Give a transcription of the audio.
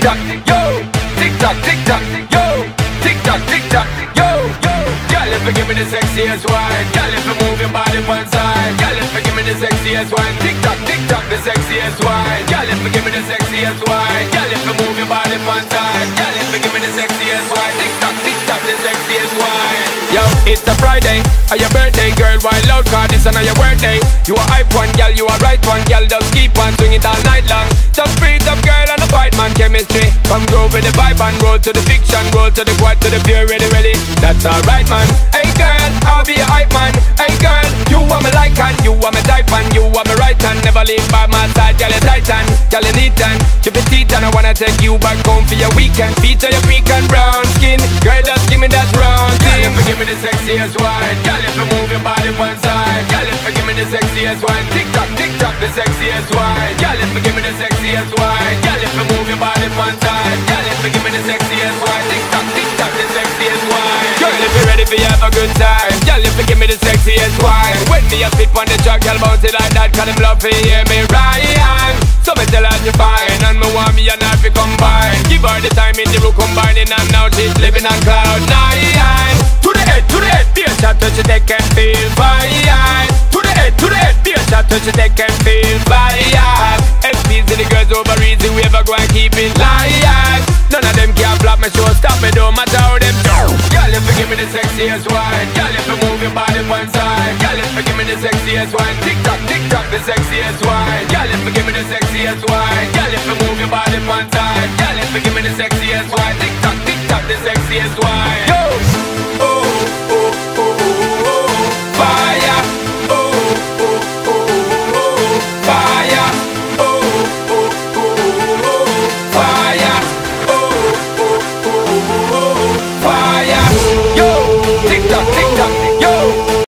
tock, yo. Tick tock, yo. Tick tock, yo, yo. Girl, if you give me the sexiest wine, girl, if you move your body one side, girl, if you give me the sexiest wine, tick tock, the sexiest wine, girl, if you give me the sexiest wine, girl, if you move your body one side, girl, if you give me the sexiest wine, tick tock, the sexiest wine. Yo, it's a Friday, or your birthday, girl, wild loud card, it's on your birthday. You a hype one, girl, you a right one, girl, just keep on swing it all night long. Just breathe up, girl, and a fight man chemistry. Come groove with the vibe and roll to the fiction, roll to the quad, to the pure, ready, ready. That's alright, man. Hey girl, I'll be a hype man. Hey girl, you are my like hand, you are my type and you are my right hand. Never leave by my side, girl, you titan, girl, you neat and keep it teeth and I wanna take you back home for your weekend. Feature your freak and brown skin, girl, just give me that round thing. Girl, if you give me the sexiest wine, girl, if you move your body one side, girl, if you give me the sexiest wine, tick tock, the sexiest wine, girl, if you give me the sexiest wine, girl, if you move your body one side, girl, if you give me the sexiest wine, tick tock, the sexiest wine. Girl, if you're ready for you have a good time, girl, if you give me the sexiest wine, when me a spit on the track, girl, bounce it like that, cause them love to hear me right. So me tell her you fine, and me want me and her to combine. Give her the time in the room combining, and now she's living on cloud nine. To the head, be a shot till she take and feel fine. To the head, be a shot till she take and feel fine. SP's to the girls over easy, we ever go and keep it live. None of them can flop my show, stop me, don't matter how them do. Girl, if you give me the sexiest wine, girl, if you move your body one side, girl, if you give me the sexiest wine, tick tock, the sexiest wine, girl, if you give me the sexiest wine, girl, if you move your body one side, girl, if you give me the sexiest wine, tick tock, the sexiest wine. Yo.